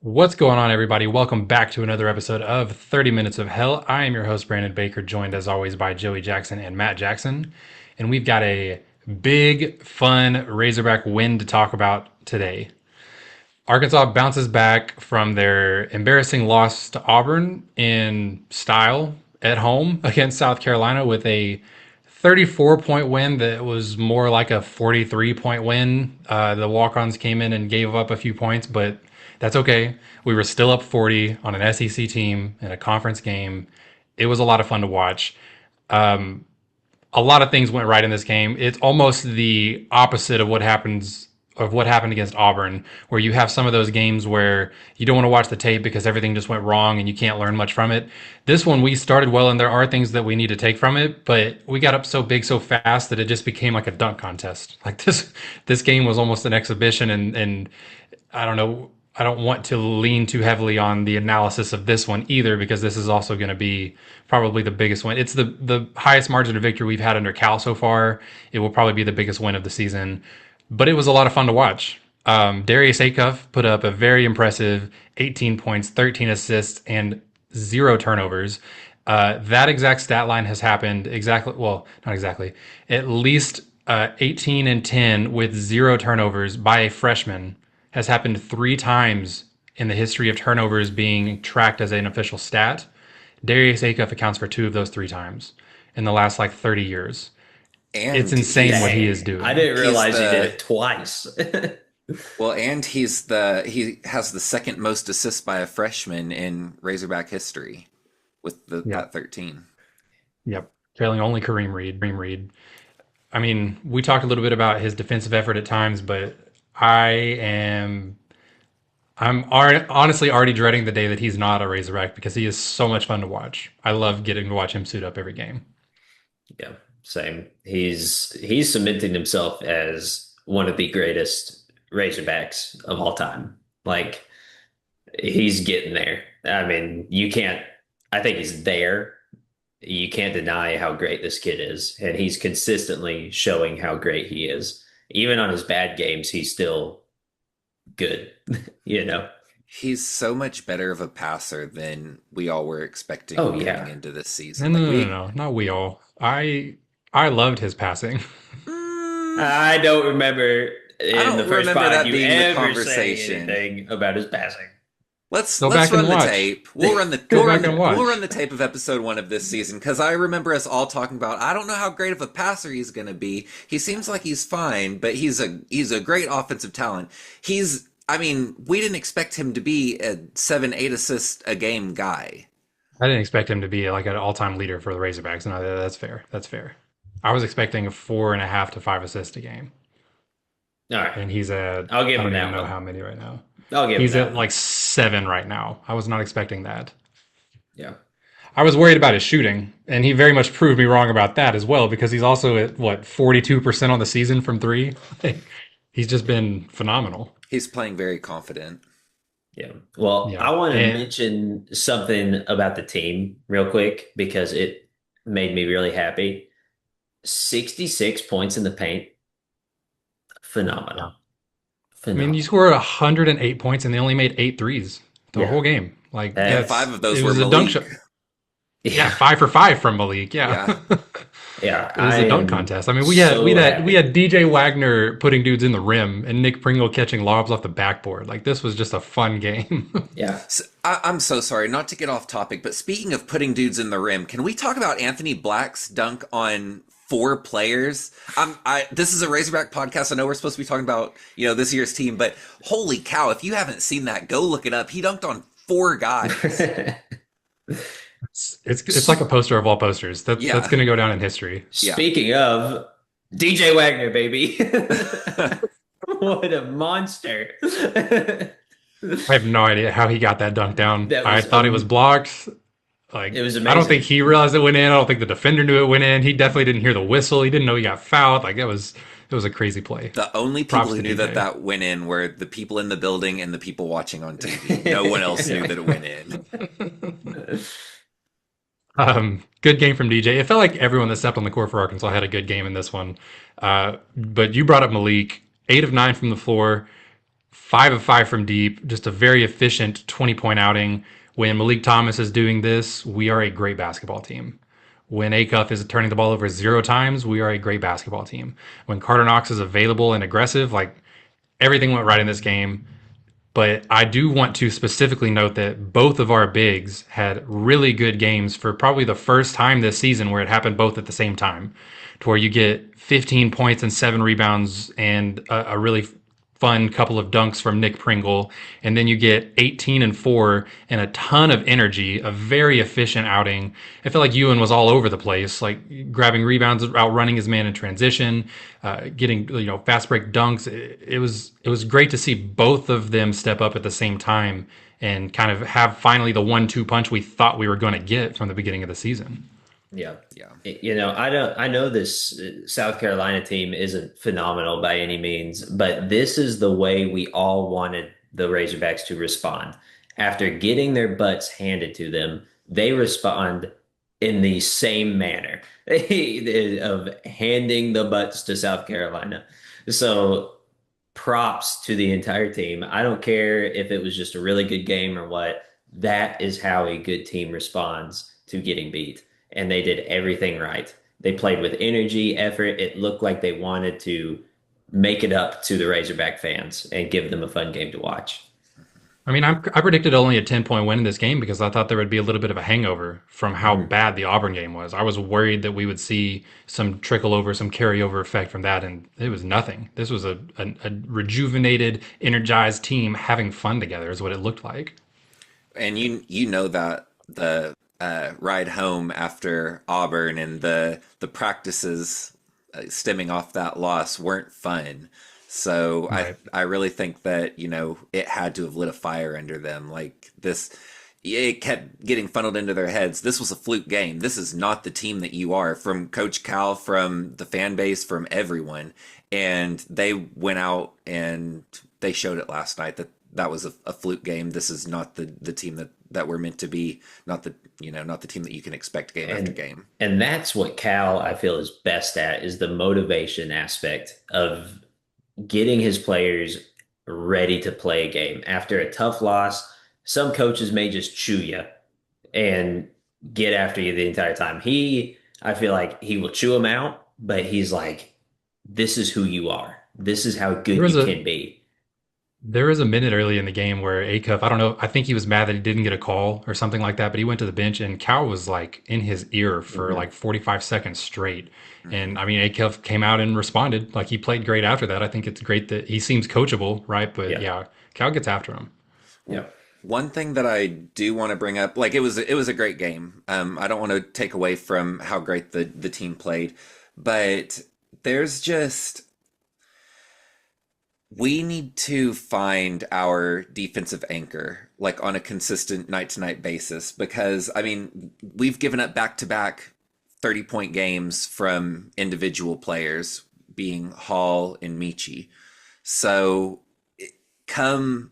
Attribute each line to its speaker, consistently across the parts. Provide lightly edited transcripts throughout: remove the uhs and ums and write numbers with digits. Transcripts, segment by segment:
Speaker 1: What's going on, everybody? Welcome back to another episode of 30 Minutes of Hell. I am your host, Brandon Baker, joined as always by Joey Jackson and Matt Jackson. And we've got a big, fun Razorback win to talk about today. Arkansas bounces back from their embarrassing loss to Auburn in style at home against South Carolina with a 34-point win that was more like a 43-point win. The walk-ons came in and gave up a few points, but that's okay. We were still up 40 on an SEC team in a conference game. It was a lot of fun to watch. A lot of things went right in this game. It's almost the opposite of what happened against Auburn, where you have some of those games where you don't want to watch the tape because everything just went wrong and you can't learn much from it. This one, we started well and there are things that we need to take from it, but we got up so big so fast that it just became like a dunk contest. Like this game was almost an exhibition, and I don't know. I don't want to lean too heavily on the analysis of this one either, because this is also going to be probably the biggest win. It's the highest margin of victory we've had under Cal so far. It will probably be the biggest win of the season, but it was a lot of fun to watch. Darius Acuff put up a very impressive 18 points, 13 assists, and 0 turnovers. That exact stat line has happened exactly, well, not exactly, at least 18 and 10 with 0 turnovers by a freshman has happened 3 times in the history of turnovers being tracked as an official stat. Darius Acuff accounts for 2 of those 3 times in the last 30 years.
Speaker 2: And
Speaker 1: it's insane what he is doing.
Speaker 3: I didn't realize he did it twice.
Speaker 2: Well, and he has the second most assists by a freshman in Razorback history with that 13.
Speaker 1: Yep. Trailing only Kareem Reed. I mean, we talked a little bit about his defensive effort at times, but I'm honestly already dreading the day that he's not a Razorback, because he is so much fun to watch. I love getting to watch him suit up every game.
Speaker 3: Yeah, same. He's cementing himself as one of the greatest Razorbacks of all time. Like, he's getting there. I mean, I think he's there. You can't deny how great this kid is, and he's consistently showing how great he is. Even on his bad games, he's still good,
Speaker 2: He's so much better of a passer than we all were expecting going into this season.
Speaker 1: No, not we all. I loved his passing.
Speaker 3: I don't remember the first pod you ever say anything about his passing.
Speaker 2: Let's run the tape. We'll run the tape of episode 1 of this season, because I remember us all talking about, I don't know how great of a passer he's going to be. He seems like he's fine, but he's a great offensive talent. We didn't expect him to be a 7-8 assist a game guy.
Speaker 1: I didn't expect him to be like an all-time leader for the Razorbacks. No, that's fair. I was expecting a 4.5 to 5 assists a game.
Speaker 3: All right,
Speaker 1: and he's at,
Speaker 3: I'll give him that.
Speaker 1: I don't even know how many right now.
Speaker 3: He's
Speaker 1: at 7 right now. I was not expecting that.
Speaker 3: Yeah.
Speaker 1: I was worried about his shooting, and he very much proved me wrong about that as well, because he's also at 42% on the season from 3. He's just been phenomenal.
Speaker 2: He's playing very confident.
Speaker 3: Yeah. Well, yeah. I want to mention something about the team real quick, because it made me really happy. 66 points in the paint. Phenomenal.
Speaker 1: I mean, you scored 108 points and they only made 8 threes the whole game.
Speaker 2: 5 of those were
Speaker 1: a dunk shot. Yeah, 5 for 5 from Meleek. Yeah.
Speaker 3: Yeah.
Speaker 1: It was a dunk contest. I mean, we had DJ Wagner putting dudes in the rim and Nick Pringle catching lobs off the backboard. This was just a fun game.
Speaker 3: Yeah.
Speaker 2: So, I'm so sorry, not to get off topic, but speaking of putting dudes in the rim, can we talk about Anthony Black's dunk on 4 players? This is a Razorback podcast. I know we're supposed to be talking about, this year's team, but holy cow, if you haven't seen that, go look it up. He dunked on 4 guys.
Speaker 1: It's like a poster of all posters. That's going to go down in history.
Speaker 3: Speaking of DJ Wagner, baby. What a monster.
Speaker 1: I have no idea how he got that dunk down. I thought it was blocked.
Speaker 3: It was amazing.
Speaker 1: I don't think he realized it went in. I don't think the defender knew it went in. He definitely didn't hear the whistle. He didn't know he got fouled. It was a crazy play.
Speaker 2: The only people who knew that went in were the people in the building and the people watching on TV. No one else knew that it went in.
Speaker 1: Good game from DJ. It felt like everyone that stepped on the court for Arkansas had a good game in this one. But you brought up Meleek, 8 of 9 from the floor, 5 of 5 from deep, just a very efficient 20-point outing. When Meleek Thomas is doing this, we are a great basketball team. When Acuff is turning the ball over 0 times, we are a great basketball team. When Carter Knox is available and aggressive, like everything went right in this game. But I do want to specifically note that both of our bigs had really good games for probably the first time this season where it happened both at the same time, to where you get 15 points and 7 rebounds and a really fun couple of dunks from Nick Pringle, and then you get 18 and 4 and a ton of energy, a very efficient outing. I feel like Ewan was all over the place, like grabbing rebounds, outrunning his man in transition, getting fast break dunks. It was great to see both of them step up at the same time and kind of have finally the 1-2 punch we thought we were going to get from the beginning of the season.
Speaker 3: Yeah. I know this South Carolina team isn't phenomenal by any means, but this is the way we all wanted the Razorbacks to respond. After getting their butts handed to them, they respond in the same manner of handing the butts to South Carolina. So props to the entire team. I don't care if it was just a really good game or what. That is how a good team responds to getting beat. And they did everything right. They played with energy, effort. It looked like they wanted to make it up to the Razorback fans and give them a fun game to watch.
Speaker 1: I mean, I predicted only a 10-point win in this game because I thought there would be a little bit of a hangover from how bad the Auburn game was. I was worried that we would see some trickle over, some carryover effect from that, and it was nothing. This was a rejuvenated, energized team having fun together is what it looked like.
Speaker 2: And you know that the ride home after Auburn and the practices stemming off that loss weren't fun. So right. I really think that, it had to have lit a fire under them. Like this, it kept getting funneled into their heads. This was a fluke game. This is not the team that you are, from Coach Cal, from the fan base, from everyone. And they went out and they showed it last night that was a fluke game. This is not the team that we're meant to be, not the team that you can expect game after game.
Speaker 3: And that's what Cal, I feel, is best at, is the motivation aspect of getting his players ready to play a game. After a tough loss, some coaches may just chew you and get after you the entire time. I feel like he will chew them out, but he's like, this is who you are. This is how good you can be.
Speaker 1: There was a minute early in the game where Acuff, I don't know, I think he was mad that he didn't get a call or something like that, but he went to the bench and Cal was like in his ear for like 45 seconds straight. And I mean, Acuff came out and responded. Like he played great after that. I think it's great that he seems coachable, right? But yeah Cal gets after him.
Speaker 2: Yeah. One thing that I do want to bring up, like it was a great game. I don't want to take away from how great the team played, but there's just, we need to find our defensive anchor, like on a consistent night-to-night basis, because, I mean, we've given up back-to-back 30-point games from individual players, being Hall and Michi. So come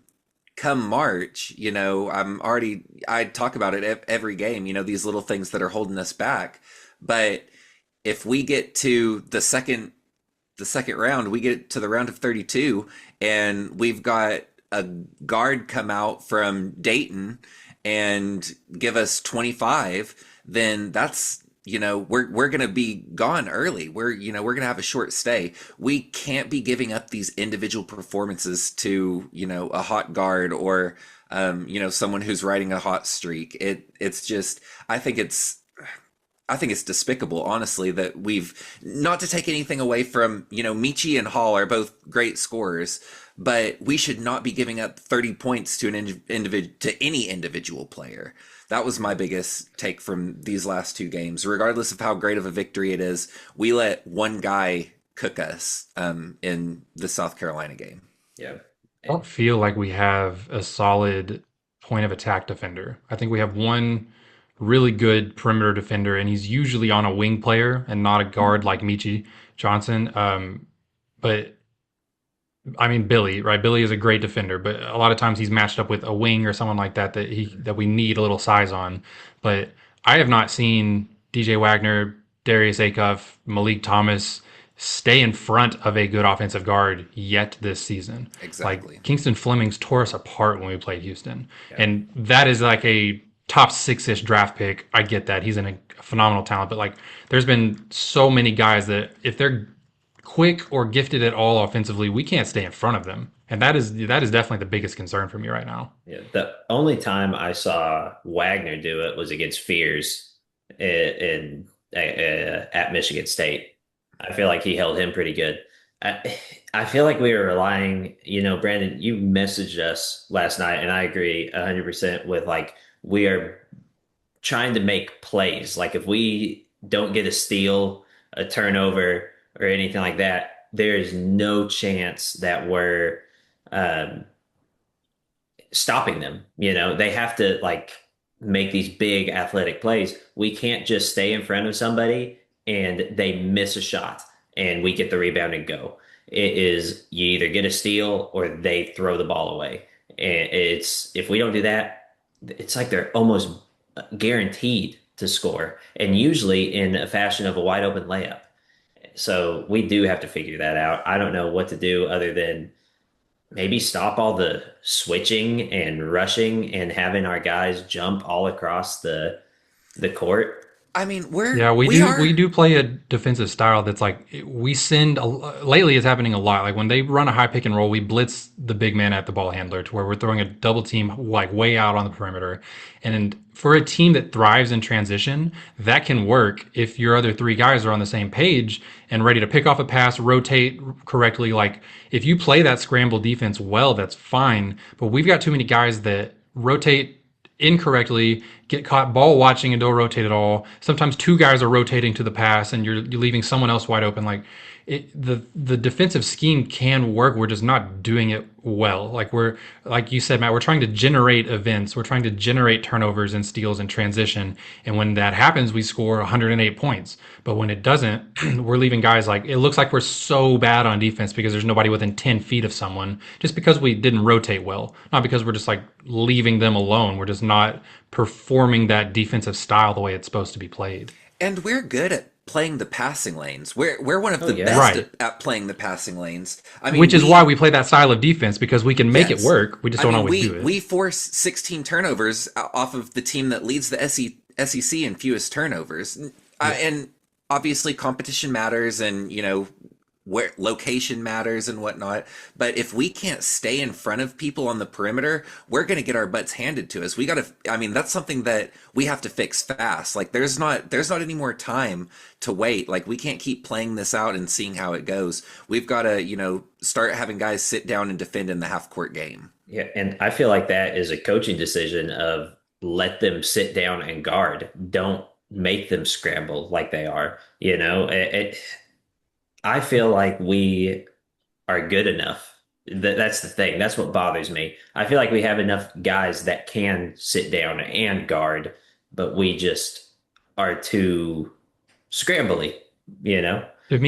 Speaker 2: March, I talk about it every game, these little things that are holding us back. But if we get to the second round, we get to the round of 32 and we've got a guard come out from Dayton and give us 25, then that's, we're going to be gone early. We're going to have a short stay. We can't be giving up these individual performances to, a hot guard or, someone who's riding a hot streak. It's just, I think it's despicable, honestly, that we've, not to take anything away from, Michi and Hall are both great scorers, but we should not be giving up 30 points to any individual player. That was my biggest take from these last two games. Regardless of how great of a victory it is, we let one guy cook us in the South Carolina game.
Speaker 3: Yeah.
Speaker 1: I don't feel like we have a solid point of attack defender. I think we have one really good perimeter defender, and he's usually on a wing player and not a guard like Michi Johnson. But I mean, Billy, right? Billy is a great defender, but a lot of times he's matched up with a wing or someone like that that we need a little size on. But I have not seen DJ Wagner, Darius Acuff, Meleek Thomas stay in front of a good offensive guard yet this season.
Speaker 2: Exactly.
Speaker 1: Like Kingston Flemings tore us apart when we played Houston.
Speaker 3: Yeah.
Speaker 1: And that is like a top 6-ish draft pick. I get that. He's a phenomenal talent, but like there's been so many guys that if they're quick or gifted at all offensively, we can't stay in front of them. And that is definitely the biggest concern for me right now.
Speaker 3: Yeah. The only time I saw Wagner do it was against Fears at Michigan State. I feel like he held him pretty good. I feel like we were relying, Brandon, you messaged us last night, and I agree 100% with like we are trying to make plays. Like if we don't get a steal, a turnover, or anything like that, there is no chance that we're um, stopping them. They have to like make these big athletic plays. We can't just stay in front of somebody and they miss a shot and we get the rebound and go. It is you either get a steal or they throw the ball away. And it's if we don't do that, it's like they're almost guaranteed to score, and usually in a fashion of a wide open layup. So we do have to figure that out. I don't know what to do other than maybe stop all the switching and rushing and having our guys jump all across the court.
Speaker 2: I mean,
Speaker 1: we do play a defensive style that's like we send lately it's happening a lot. Like when they run a high pick and roll, we blitz the big man at the ball handler to where we're throwing a double team like way out on the perimeter. And for a team that thrives in transition, that can work if your other three guys are on the same page and ready to pick off a pass, rotate correctly. Like if you play that scramble defense well, that's fine. But we've got too many guys that rotate incorrectly, get caught ball watching and don't rotate at all. Sometimes two guys are rotating to the pass and you're leaving someone else wide open. Like the defensive scheme can work. We're just not doing it well. Like like you said, Matt, we're trying to generate events. We're trying to generate turnovers and steals and transition. And when that happens, we score 108 points. But when it doesn't, we're leaving guys like, it looks like we're so bad on defense because there's nobody within 10 feet of someone just because we didn't rotate well. Not because we're just like leaving them alone. We're just not performing that defensive style the way it's supposed to be played.
Speaker 2: And we're good at playing the passing lanes. We're one of the best
Speaker 1: right.
Speaker 2: at playing the passing lanes. I mean,
Speaker 1: which is why we play that style of defense because we can make
Speaker 2: yes.
Speaker 1: it work. We just don't always do it.
Speaker 2: We force 16 turnovers off of the team that leads the SEC in fewest turnovers. And obviously competition matters and, where location matters and whatnot. But if we can't stay in front of people on the perimeter, we're going to get our butts handed to us. That's something that we have to fix fast. Like there's not any more time to wait. Like we can't keep playing this out and seeing how it goes. We've got to, start having guys sit down and defend in the half court game.
Speaker 3: Yeah. And I feel like that is a coaching decision of let them sit down and guard. Don't make them scramble like they are, I feel like we are good enough. That's the thing. That's what bothers me. I feel like we have enough guys that can sit down and guard, but we just are too scrambly,
Speaker 1: To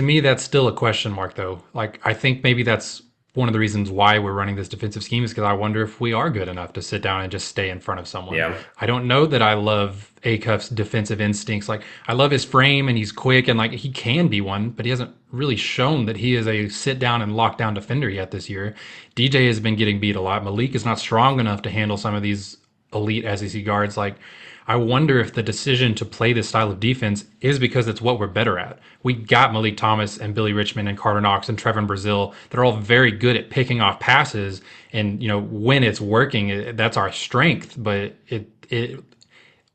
Speaker 1: me, that's still a question mark, though. Like, I think maybe that's one of the reasons why we're running this defensive scheme is because I wonder if we are good enough to sit down and just stay in front of someone.
Speaker 3: Yeah.
Speaker 1: I don't know that I love Acuff's defensive instincts. Like, I love his frame and he's quick and like he can be one, but he hasn't really shown that he is a sit down and lock down defender yet this year. DJ has been getting beat a lot. Meleek is not strong enough to handle some of these elite SEC guards. Like, I wonder if the decision to play this style of defense is because it's what we're better at. We got Malik Thomas and Billy Richmond and Carter Knox and Trevin Brazil. They're all very good at picking off passes. And, when it's working, that's our strength. But it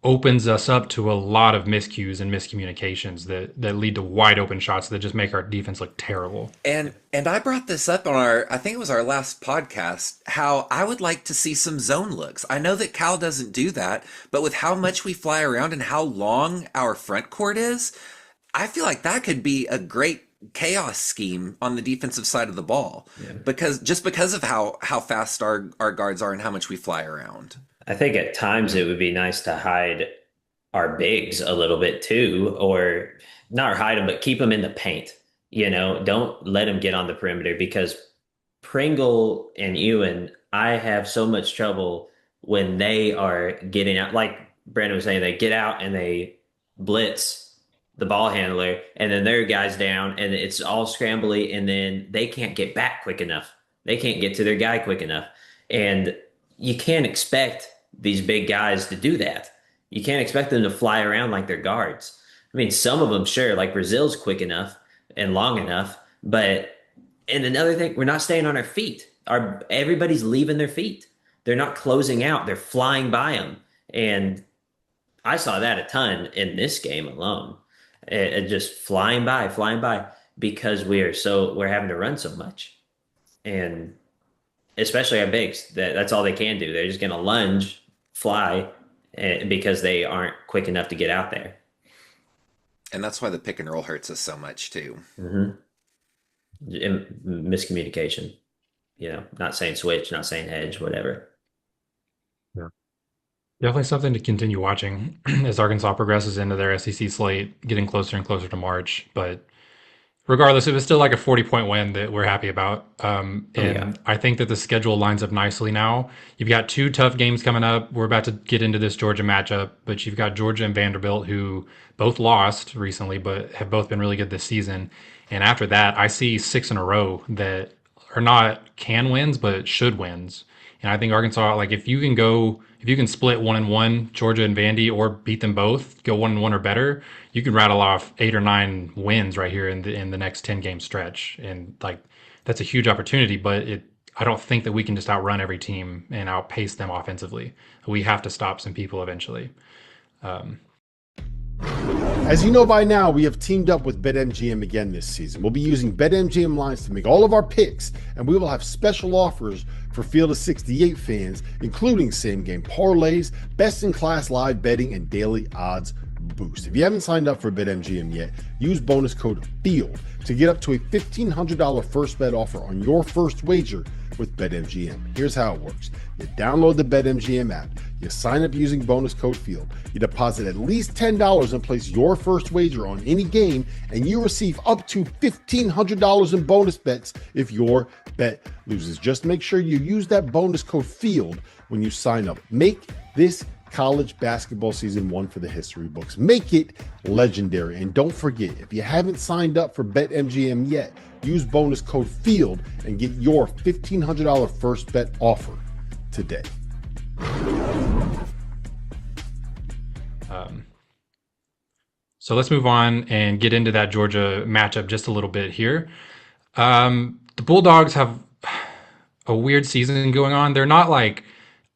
Speaker 1: opens us up to a lot of miscues and miscommunications that lead to wide open shots that just make our defense look terrible.
Speaker 2: And I brought this up on I think it was our last podcast, how I would like to see some zone looks. I know that Cal doesn't do that, but with how much we fly around and how long our front court is, I feel like that could be a great chaos scheme on the defensive side of the ball. Yeah. because of how fast our guards are and how much we fly around.
Speaker 3: I think at times it would be nice to hide our bigs a little bit too, or not hide them, but keep them in the paint. Don't let them get on the perimeter because Pringle and Ewan, I have so much trouble when they are getting out. Like Brandon was saying, they get out and they blitz, the ball handler, and then their guy's down, and it's all scrambly, and then they can't get back quick enough. They can't get to their guy quick enough. And you can't expect these big guys to do that. You can't expect them to fly around like they're guards. I mean, some of them, sure, like Brazil's quick enough and long enough, but and another thing, we're not staying on our feet. Everybody's leaving their feet. They're not closing out. They're flying by them. And I saw that a ton in this game alone. Just flying by because we're having to run so much. And especially our bigs, that's all they can do. They're just going to lunge, fly, because they aren't quick enough to get out there.
Speaker 2: And that's why the pick and roll hurts us so much too.
Speaker 3: Mm-hmm. Miscommunication. Not saying switch, not saying hedge, whatever.
Speaker 1: Yeah. Definitely something to continue watching as Arkansas progresses into their SEC slate, getting closer and closer to March. But regardless, it was still like a 40-point win that we're happy about. I think that the schedule lines up nicely now. You've got 2 tough games coming up. We're about to get into this Georgia matchup, but you've got Georgia and Vanderbilt, who both lost recently, but have both been really good this season. And after that, I see 6 in a row that are not can wins, but should wins. And I think Arkansas, like if you can split 1-1, Georgia and Vandy, or beat them both, go 1-1 or better, you can rattle off 8 or 9 wins right here in the next 10-game stretch. And like that's a huge opportunity, but I don't think that we can just outrun every team and outpace them offensively. We have to stop some people eventually.
Speaker 4: As you know by now, we have teamed up with BetMGM again this season. We'll be using BetMGM lines to make all of our picks, and we will have special offers for Field of 68 fans, including same-game parlays, best-in-class live betting, and daily odds boost. If you haven't signed up for BetMGM yet, use bonus code FIELD to get up to a $1,500 first bet offer on your first wager with BetMGM. Here's how it works. You download the BetMGM app. You sign up using bonus code FIELD. You deposit at least $10 and place your first wager on any game, and you receive up to $1,500 in bonus bets if your bet loses. Just make sure you use that bonus code FIELD when you sign up. Make this college basketball season one for the history books. Make it legendary. And don't forget, if you haven't signed up for BetMGM yet, use bonus code FIELD and get your $1,500 first bet offer today.
Speaker 1: So let's move on and get into that Georgia matchup just a little bit here. The Bulldogs have a weird season going on. They're not like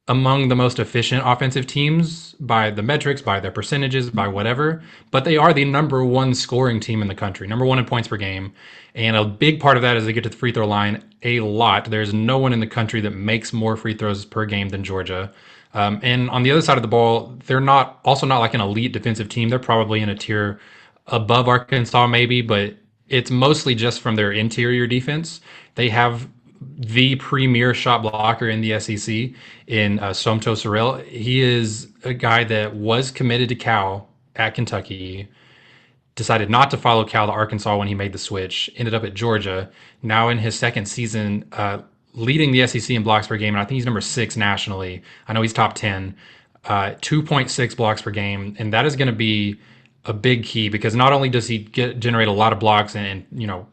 Speaker 1: among the most efficient offensive teams by the metrics, by their percentages, by whatever, but they are the number 1 scoring team in the country, number 1 in points per game. And a big part of that is they get to the free throw line a lot. There's no one in the country that makes more free throws per game than Georgia. And on the other side of the ball, they're not like an elite defensive team. They're probably in a tier above Arkansas maybe, but it's mostly just from their interior defense. They have the premier shot blocker in the SEC in Somto Cyril. He is a guy that was committed to Cal at Kentucky, decided not to follow Cal to Arkansas when he made the switch, ended up at Georgia. Now in his second season, leading the SEC in blocks per game, and I think he's number 6 nationally. I know he's top 10, 2.6 blocks per game, and that is going to be a big key because not only does he generate a lot of blocks and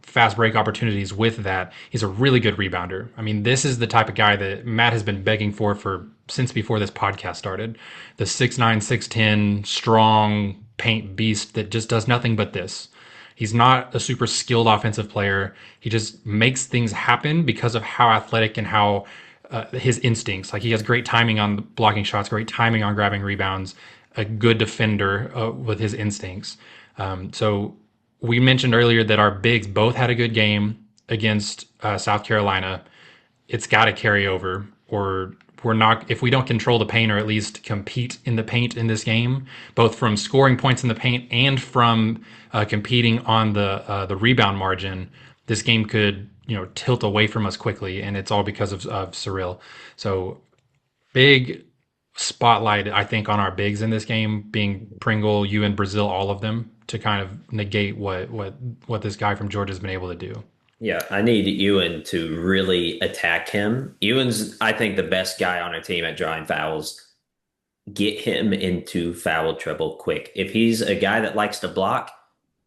Speaker 1: fast break opportunities with that, he's a really good rebounder. I mean, this is the type of guy that Matt has been begging for since before this podcast started. The 6'9", 6'10", strong paint beast that just does nothing but this. He's not a super skilled offensive player. He just makes things happen because of how athletic and how his instincts. Like he has great timing on blocking shots, great timing on grabbing rebounds, a good defender with his instincts. So we mentioned earlier that our bigs both had a good game against South Carolina. It's got to carry over, or we're not, if we don't control the paint or at least compete in the paint in this game, both from scoring points in the paint and from competing on the rebound margin, this game could tilt away from us quickly, and it's all because of Cyril. So big spotlight, I think, on our bigs in this game, being Pringle, Ewan, Brazil, all of them, to kind of negate what this guy from Georgia has been able to do.
Speaker 3: Yeah, I need Ewan to really attack him. Ewan's, I think, the best guy on our team at drawing fouls. Get him into foul trouble quick. If he's a guy that likes to block,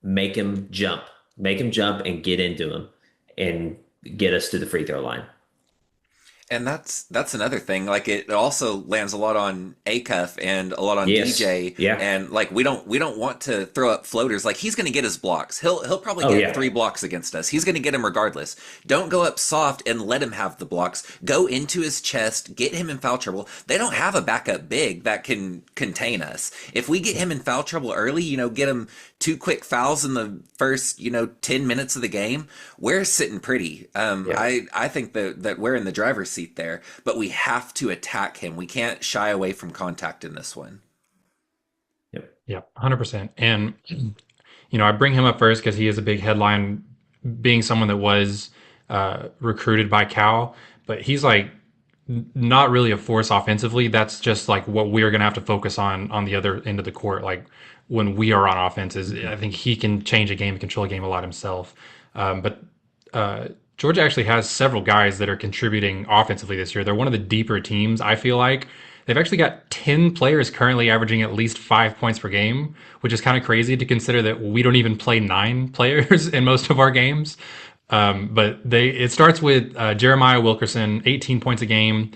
Speaker 3: make him jump, and get into him, and get us to the free throw line.
Speaker 2: And that's another thing. Like it also lands a lot on Acuff and a lot on
Speaker 3: Yes.
Speaker 2: DJ.
Speaker 3: Yeah.
Speaker 2: And like we don't want to throw up floaters. Like he's going to get his blocks. He'll probably get 3 blocks against us. He's going to get them regardless. Don't go up soft and let him have the blocks. Go into his chest, get him in foul trouble. They don't have a backup big that can contain us. If we get him in foul trouble early, get him 2 quick fouls in the first 10 minutes of the game, we're sitting pretty. I think that we're in the driver's seat there, but we have to attack him. We can't shy away from contact in this one.
Speaker 1: Yep, 100%. And I bring him up first because he is a big headline, being someone that was recruited by Cal, but he's like not really a force offensively. That's just like what we're going to have to focus on the other end of the court. Like when we are on offenses, I think he can change a game, control a game a lot himself. But Georgia actually has several guys that are contributing offensively this year. They're one of the deeper teams, I feel like. They've actually got 10 players currently averaging at least 5 points per game, which is kind of crazy to consider that we don't even play 9 players in most of our games. But it starts with Jeremiah Wilkerson, 18 points a game.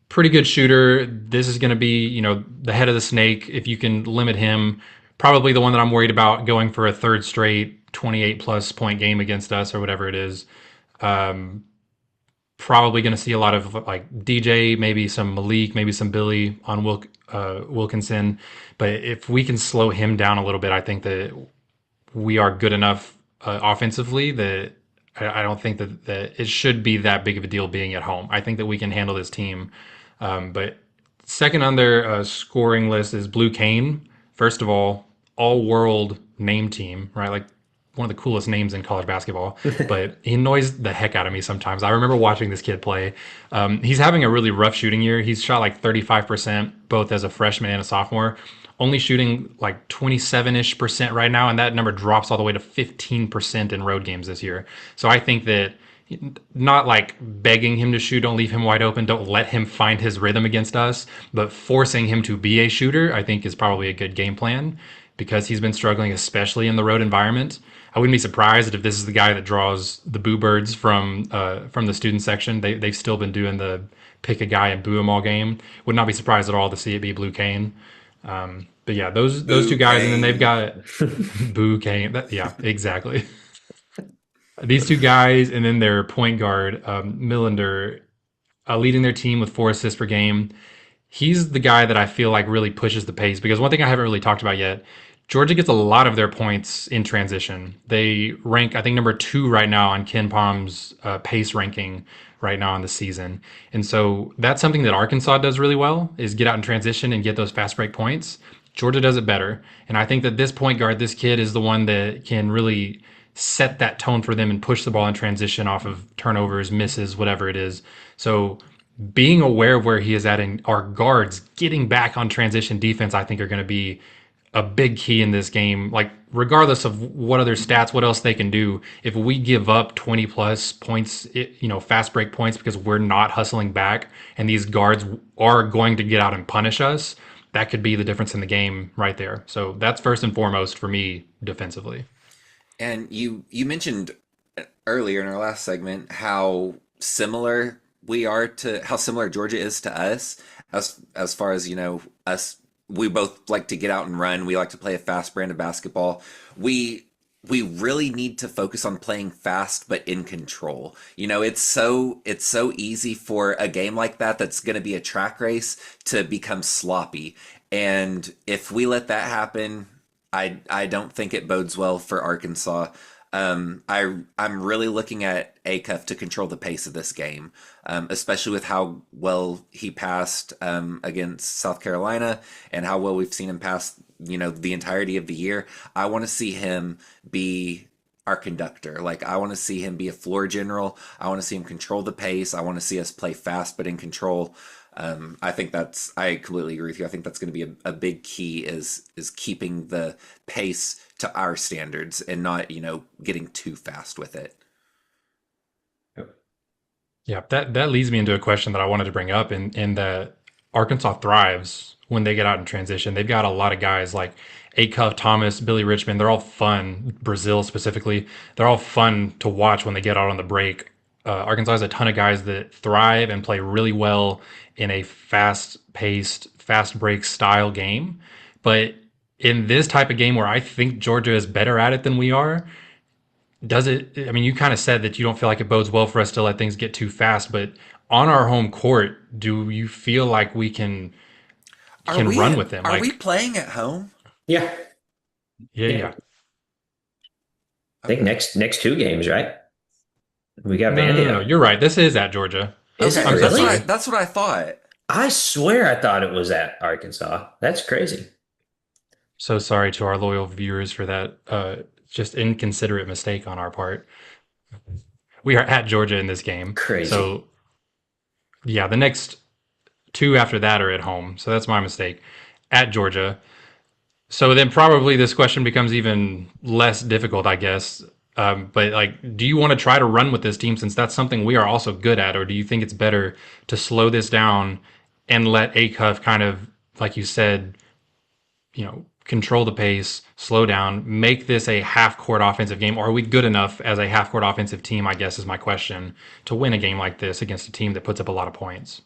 Speaker 1: Pretty good shooter. This is going to be, the head of the snake. If you can limit him, probably the one that I'm worried about going for a third straight 28 plus point game against us or whatever it is. Probably going to see a lot of like DJ, maybe some Meleek, maybe some Billy on Wilkinson. But if we can slow him down a little bit, I think that we are good enough offensively that I don't think that it should be that big of a deal being at home. I think that we can handle this team. But second on their scoring list is Blue Cane. First of all world name team, right? Like one of the coolest names in college basketball, but he annoys the heck out of me sometimes. I remember watching this kid play. He's having a really rough shooting year. He's shot like 35%, both as a freshman and a sophomore, only shooting like 27-ish% right now. And that number drops all the way to 15% in road games this year. So I think that not like begging him to shoot, don't leave him wide open, don't let him find his rhythm against us, but forcing him to be a shooter, I think is probably a good game plan because he's been struggling, especially in the road environment. I wouldn't be surprised if this is the guy that draws the boo birds from the student section. They've still been doing the pick a guy and boo him all game. Would not be surprised at all to see it be Blue Cane. But yeah, those two guys, and then they've got Boo Cane. Yeah, exactly. These two guys, and then their point guard, Millender, leading their team with 4 assists per game. He's the guy that I feel like really pushes the pace, because one thing I haven't really talked about yet, Georgia gets a lot of their points in transition. They rank, I think, number 2 right now on Ken Palm's pace ranking right now in the season. And so that's something that Arkansas does really well, is get out in transition and get those fast break points. Georgia does it better. And I think that this point guard, this kid, is the one that can really set that tone for them and push the ball in transition off of turnovers, misses, whatever it is. So being aware of where he is at and our guards getting back on transition defense, I think, are going to be a big key in this game. Like, regardless of what other stats, what else they can do, if we give up 20 plus points, fast break points, because we're not hustling back and these guards are going to get out and punish us, that could be the difference in the game right there. So that's first and foremost for me defensively.
Speaker 2: And you mentioned earlier in our last segment how similar Georgia is to us, as far as us. We both like to get out and run. We like to play a fast brand of basketball. We really need to focus on playing fast but in control. It's so easy for a game like that's going to be a track race to become sloppy. And if we let that happen, I don't think it bodes well for Arkansas. I'm really looking at Acuff to control the pace of this game, especially with how well he passed against South Carolina and how well we've seen him pass, the entirety of the year. I want to see him be our conductor. Like, I want to see him be a floor general. I want to see him control the pace. I want to see us play fast but in control. I completely agree with you. I think that's going to be a big key is keeping the pace to our standards and not, getting too fast with it.
Speaker 1: Yeah, that leads me into a question that I wanted to bring up in that Arkansas thrives when they get out in transition. They've got a lot of guys like Acuff, Thomas, Billy Richmond, they're all fun. Brazil specifically, they're all fun to watch when they get out on the break. Arkansas has a ton of guys that thrive and play really well in a fast-paced, fast break style game. But in this type of game where I think Georgia is better at it than we are, does it? I mean, you kind of said that you don't feel like it bodes well for us to let things get too fast, but on our home court, do you feel like we can run with them?
Speaker 2: Are we playing at home?
Speaker 3: Yeah.
Speaker 1: Yeah.
Speaker 3: I think next 2 games, right? We got Vandy.
Speaker 1: No. You're right. This is at Georgia.
Speaker 3: Okay,
Speaker 2: really? That's what I thought.
Speaker 3: I swear I thought it was at Arkansas. That's crazy.
Speaker 1: So sorry to our loyal viewers for that just inconsiderate mistake on our part. We are at Georgia in this game.
Speaker 3: Crazy.
Speaker 1: So yeah, the next 2 after that are at home. So that's my mistake. At Georgia. So then probably this question becomes even less difficult, I guess. But like, do you want to try to run with this team since that's something we are also good at? Or do you think it's better to slow this down and let Acuff kind of, like you said, control the pace, slow down, make this a half-court offensive game? Or are we good enough as a half-court offensive team, I guess is my question, to win a game like this against a team that puts up a lot of points?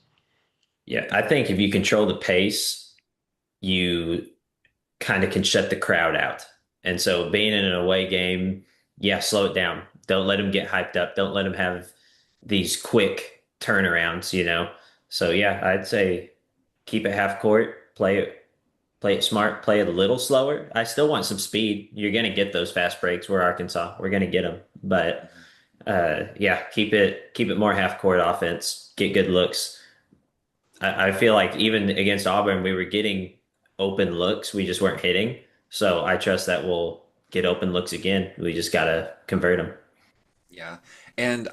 Speaker 3: Yeah, I think if you control the pace, you kind of can shut the crowd out. And so being in an away game, yeah, slow it down. Don't let them get hyped up. Don't let them have these quick turnarounds. So yeah, I'd say keep it half court, play it smart, play it a little slower. I still want some speed. You're going to get those fast breaks. We're Arkansas. We're going to get them. But yeah, keep it more half court offense, get good looks. I feel like even against Auburn, we were getting open looks. We just weren't hitting. So I trust that we'll get open looks again. We just got to convert them.
Speaker 2: Yeah. And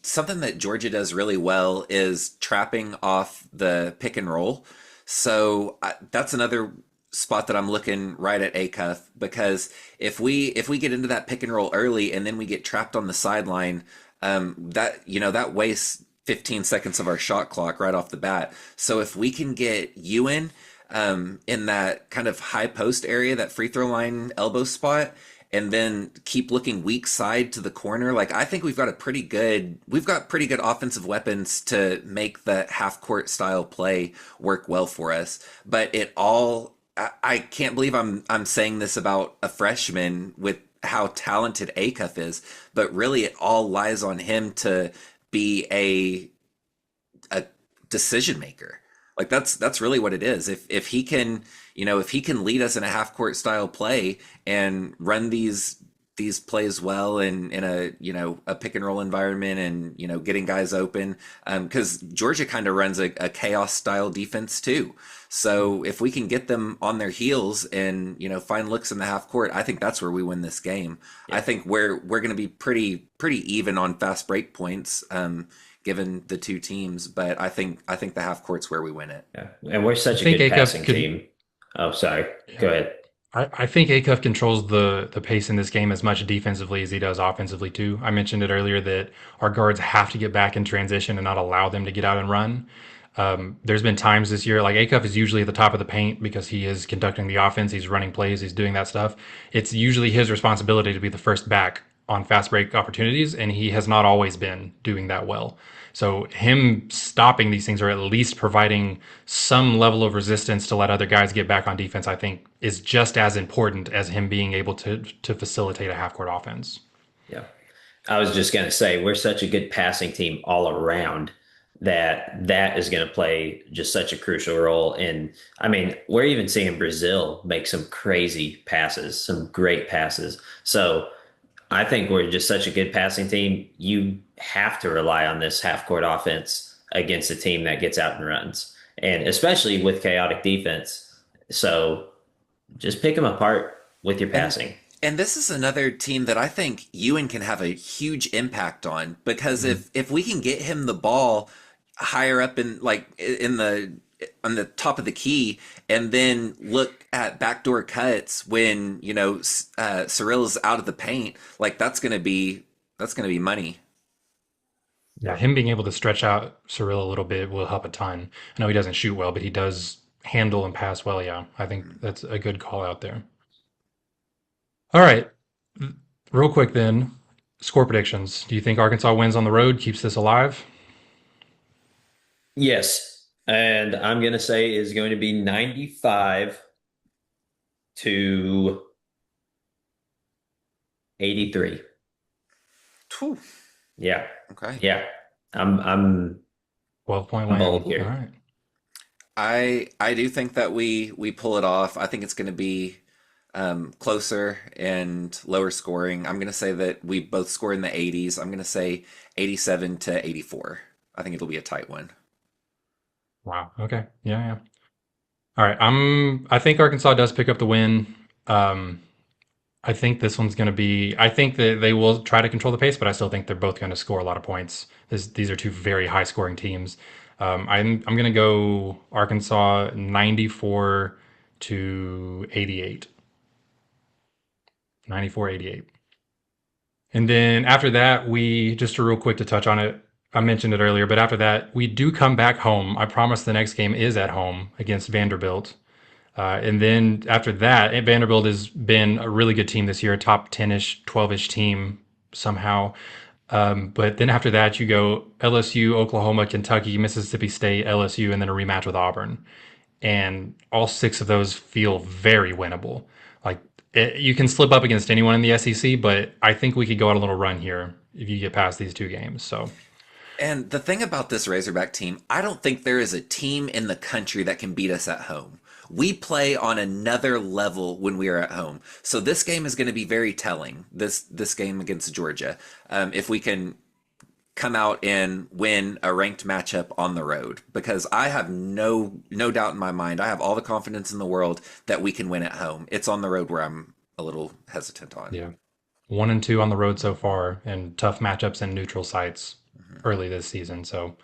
Speaker 2: something that Georgia does really well is trapping off the pick and roll. So that's another spot that I'm looking right at Acuff, because if we get into that pick and roll early and then we get trapped on the sideline, that wastes 15 seconds of our shot clock right off the bat. So if we can get Ewan in that kind of high post area, that free throw line elbow spot, and then keep looking weak side to the corner, like I think we've got pretty good offensive weapons to make the half court style play work well for us. But I can't believe I'm saying this about a freshman with how talented Acuff is, but really it all lies on him to be a decision maker. Like that's really what it is. If he can, if he can lead us in a half court style play and run these plays well in a pick and roll environment and getting guys open, because Georgia kind of runs a chaos style defense too. So if we can get them on their heels and find looks in the half court, I think that's where we win this game. Yeah. I think we're going to be pretty even on fast break points. Given the two teams, but I think the half court's where we win it.
Speaker 3: Yeah, and we're such a good passing team. Oh, sorry. Yeah. Go ahead.
Speaker 1: I think Acuff controls the pace in this game as much defensively as he does offensively too. I mentioned it earlier that our guards have to get back in transition and not allow them to get out and run. There's been times this year, like Acuff is usually at the top of the paint because he is conducting the offense, he's running plays, he's doing that stuff. It's usually his responsibility to be the first back on fast break opportunities, and he has not always been doing that well. So him stopping these things, or at least providing some level of resistance to let other guys get back on defense, I think is just as important as him being able to facilitate a half-court offense.
Speaker 3: Yeah. I was just going to say, we're such a good passing team all around that is going to play just such a crucial role. And I mean, we're even seeing Brazil make some crazy passes, some great passes. So I think we're just such a good passing team. You have to rely on this half-court offense against a team that gets out and runs, and especially with chaotic defense. So just pick them apart with your passing.
Speaker 2: And this is another team that I think Ewan can have a huge impact on, because if we can get him the ball higher up on the top of the key, and then look at backdoor cuts when Cyril's out of the paint, like that's gonna be money.
Speaker 1: Yeah, him being able to stretch out Cyril a little bit will help a ton. I know he doesn't shoot well, but he does handle and pass well. Yeah, I think that's a good call out there. All right, real quick then, score predictions. Do you think Arkansas wins on the road, keeps this alive?
Speaker 3: Yes. And I'm going to say is going to be 95 to 83.
Speaker 2: Whew.
Speaker 3: Yeah.
Speaker 2: Okay.
Speaker 3: Yeah. I'm
Speaker 1: 12-point win.
Speaker 3: bold here.
Speaker 1: All right.
Speaker 2: I do think that we pull it off. I think it's going to be closer and lower scoring. I'm going to say that we both score in the 80s. I'm going to say 87 to 84. I think it'll be a tight one.
Speaker 1: Wow. Okay. Yeah. Yeah. All right. I think Arkansas does pick up the win. I think this one's going to be. I think that they will try to control the pace, but I still think they're both going to score a lot of points. These are two very high scoring teams. I'm going to go Arkansas 94 to 88. 94-88. And then after that, we just real quick to touch on it. I mentioned it earlier, but after that, we do come back home. I promise the next game is at home against Vanderbilt. And then after that, Vanderbilt has been a really good team this year, top 10-ish, 12-ish team somehow. But then after that, you go LSU, Oklahoma, Kentucky, Mississippi State, LSU, and then a rematch with Auburn. And all 6 of those feel very winnable. Like you can slip up against anyone in the SEC, but I think we could go on a little run here if you get past these 2 games. So.
Speaker 2: And the thing about this Razorback team, I don't think there is a team in the country that can beat us at home. We play on another level when we are at home. So this game is going to be very telling, this game against Georgia. If we can come out and win a ranked matchup on the road, because I have no doubt in my mind. I have all the confidence in the world that we can win at home. It's on the road where I'm a little hesitant on.
Speaker 1: Yeah. 1 and 2 on the road so far, and tough matchups in neutral sites early this season. So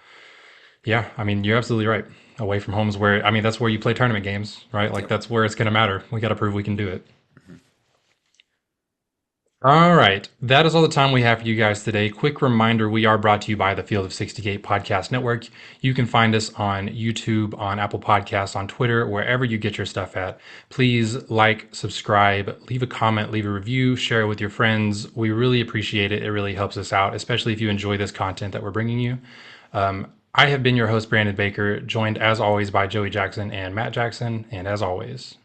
Speaker 1: yeah, I mean, you're absolutely right. Away from home is where, I mean, that's where you play tournament games, right? Like that's where it's going to matter. We got to prove we can do it. All right. That is all the time we have for you guys today. Quick reminder, we are brought to you by the Field of 68 Podcast Network. You can find us on YouTube, on Apple Podcasts, on Twitter, wherever you get your stuff at. Please like, subscribe, leave a comment, leave a review, share it with your friends. We really appreciate it. It really helps us out, especially if you enjoy this content that we're bringing you. I have been your host, Brandon Baker, joined as always by Joey Jackson and Matt Jackson. And as always,